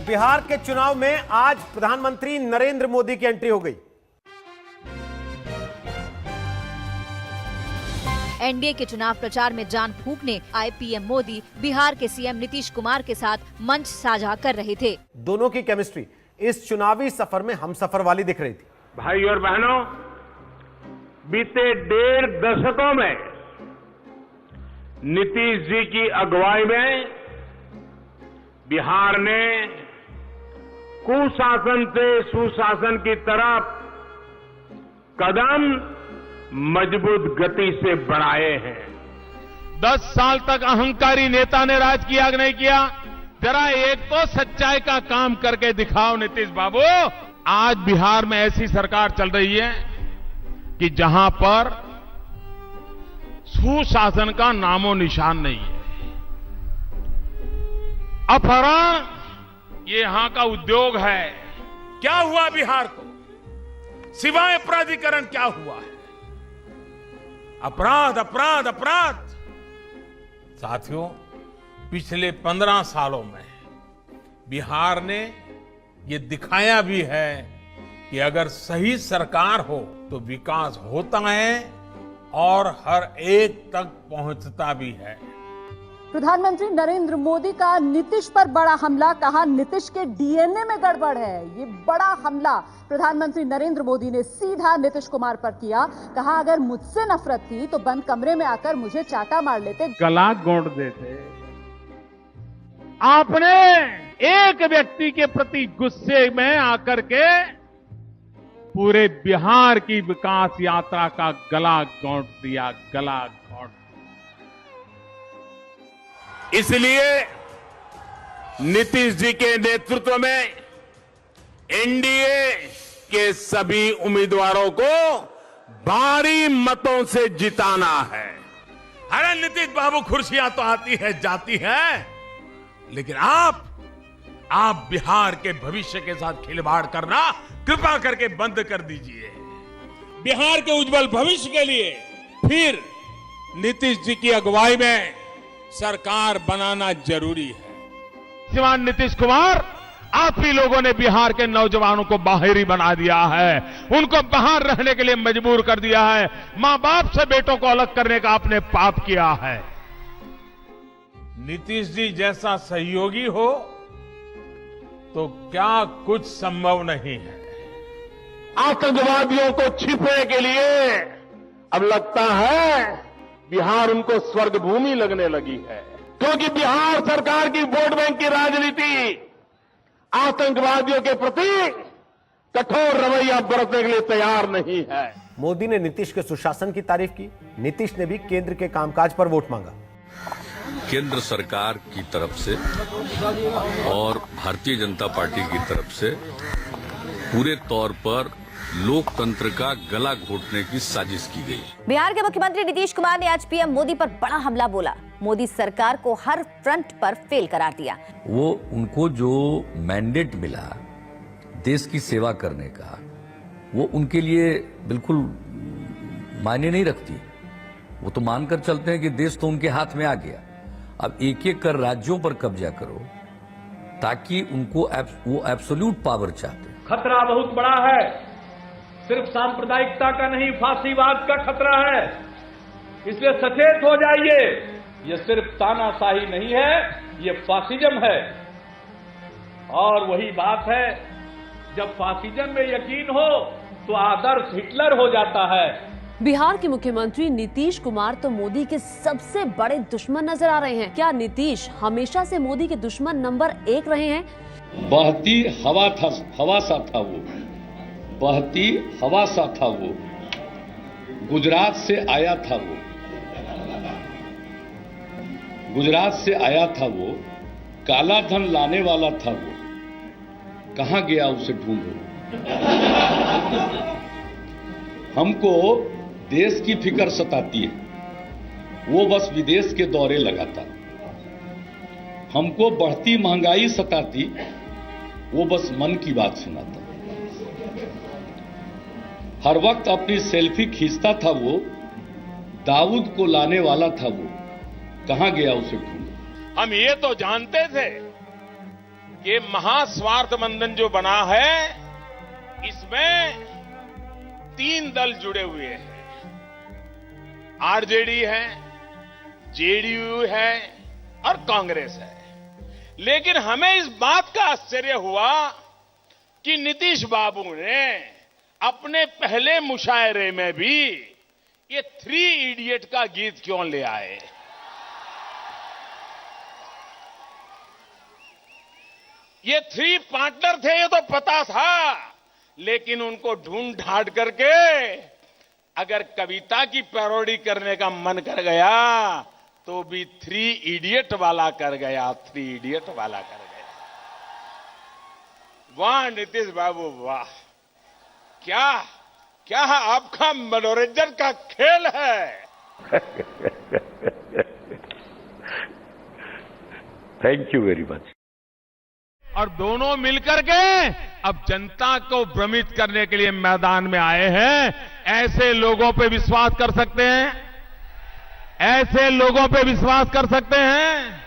बिहार के चुनाव में आज प्रधानमंत्री नरेंद्र मोदी की एंट्री हो गई। एनडीए के चुनाव प्रचार में जान फूंकने आए पीएम मोदी बिहार के सीएम नीतीश कुमार के साथ मंच साझा कर रहे थे। दोनों की केमिस्ट्री इस चुनावी सफर में हमसफर वाली दिख रही थी। भाई और बहनों, बीते 1.5 दशकों में नीतीश जी की अगुवाई में बिहार ने कुशासन से सुशासन की तरफ कदम मजबूत गति से बढ़ाए हैं। 10 साल तक अहंकारी नेता ने राज किया कि नहीं किया? जरा एक तो सच्चाई का काम करके दिखाओ नीतीश बाबू। आज बिहार में ऐसी सरकार चल रही है कि जहां पर सुशासन का नामो निशान नहीं है। अपहरण ये यहां का उद्योग है। क्या हुआ बिहार को? सिवाय अपराधीकरण क्या हुआ है? अपराध अपराध अपराध। साथियों, पिछले 15 सालों में बिहार ने ये दिखाया भी है कि अगर सही सरकार हो तो विकास होता है और हर एक तक पहुंचता भी है। प्रधानमंत्री नरेंद्र मोदी का नीतीश पर बड़ा हमला, कहा नीतीश के डीएनए में गड़बड़ है। ये बड़ा हमला प्रधानमंत्री नरेंद्र मोदी ने सीधा नीतीश कुमार पर किया। कहा अगर मुझसे नफरत थी तो बंद कमरे में आकर मुझे चाटा मार लेते, गला घोंट देते। आपने एक व्यक्ति के प्रति गुस्से में आकर के पूरे बिहार की विकास यात्रा का गला घोंट दिया, गला घोंट। इसलिए नीतीश जी के नेतृत्व में एनडीए के सभी उम्मीदवारों को भारी मतों से जिताना है। अरे नीतीश बाबू, कुर्सियां तो आती है जाती है, लेकिन आप बिहार के भविष्य के साथ खिलवाड़ करना कृपा करके बंद कर दीजिए। बिहार के उज्जवल भविष्य के लिए फिर नीतीश जी की अगुवाई में सरकार बनाना जरूरी है। श्रीमान नीतीश कुमार, आप ही लोगों ने बिहार के नौजवानों को बाहरी बना दिया है, उनको बाहर रहने के लिए मजबूर कर दिया है। मां बाप से बेटों को अलग करने का आपने पाप किया है। नीतीश जी जैसा सहयोगी हो तो क्या कुछ संभव नहीं है। आतंकवादियों को छिपने के लिए अब लगता है बिहार उनको स्वर्ग भूमि लगने लगी है, क्योंकि बिहार सरकार की वोट बैंक की राजनीति आतंकवादियों के प्रति कठोर रवैया बरतने के लिए तैयार नहीं है। मोदी ने नीतीश के सुशासन की तारीफ की। नीतीश ने भी केंद्र के कामकाज पर वोट मांगा। केंद्र सरकार की तरफ से और भारतीय जनता पार्टी की तरफ से पूरे तौर पर लोकतंत्र का गला घोटने की साजिश की गई। बिहार के मुख्यमंत्री नीतीश कुमार ने आज पीएम मोदी पर बड़ा हमला बोला। मोदी सरकार को हर फ्रंट पर फेल करार दिया। वो उनको जो मैंडेट मिला देश की सेवा करने का, वो उनके लिए बिल्कुल मायने नहीं रखती। वो तो मानकर चलते हैं कि देश तो उनके हाथ में आ गया, अब एक एक कर राज्यों पर कब्जा करो, ताकि उनको वो एब्सोल्यूट पावर चाहते हैं। खतरा बहुत बड़ा है, सिर्फ सांप्रदायिकता का नहीं, फांसीवाद का खतरा है। इसलिए सचेत हो जाइए। ये सिर्फ तानाशाही नहीं है, ये फासिज्म है। और वही बात है, जब फासिज्म में यकीन हो तो आदर्श हिटलर हो जाता है। बिहार के मुख्यमंत्री नीतीश कुमार तो मोदी के सबसे बड़े दुश्मन नजर आ रहे हैं। क्या नीतीश हमेशा से मोदी के दुश्मन नंबर 1 रहे हैं? बहती हवा सा था वो, बहती हवा सा था वो, गुजरात से आया था वो, गुजरात से आया था वो, काला धन लाने वाला था वो, कहां गया उसे ढूंढो। हमको देश की फिक्र सताती है, वो बस विदेश के दौरे लगाता। हमको बढ़ती महंगाई सताती, वो बस मन की बात सुनाता। हर वक्त अपनी सेल्फी खींचता था वो, दाऊद को लाने वाला था वो, कहां गया उसे ढूंढो। हम ये तो जानते थे ये महास्वार्थ बंधन जो बना है, इसमें 3 दल जुड़े हुए हैं। आरजेडी है, जेडीयू है और कांग्रेस है। लेकिन हमें इस बात का आश्चर्य हुआ कि नीतीश बाबू ने अपने पहले मुशायरे में भी ये 3 इडियट का गीत क्यों ले आए। ये 3 पार्टनर थे, ये तो पता था, लेकिन उनको ढूंढ ढांढ करके अगर कविता की पैरोडी करने का मन कर गया तो भी 3 इडियट वाला कर गया, 3 इडियट वाला कर गया। वाह नीतीश बाबू वाह, क्या क्या आपका मनोरंजन का खेल है। Thank you very much. और दोनों मिलकर के अब जनता को भ्रमित करने के लिए मैदान में आए हैं। ऐसे लोगों पे विश्वास कर सकते हैं? ऐसे लोगों पे विश्वास कर सकते हैं?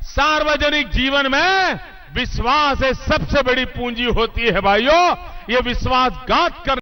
सार्वजनिक जीवन में विश्वास एक सबसे बड़ी पूंजी होती है भाइयों। ये विश्वासघात कर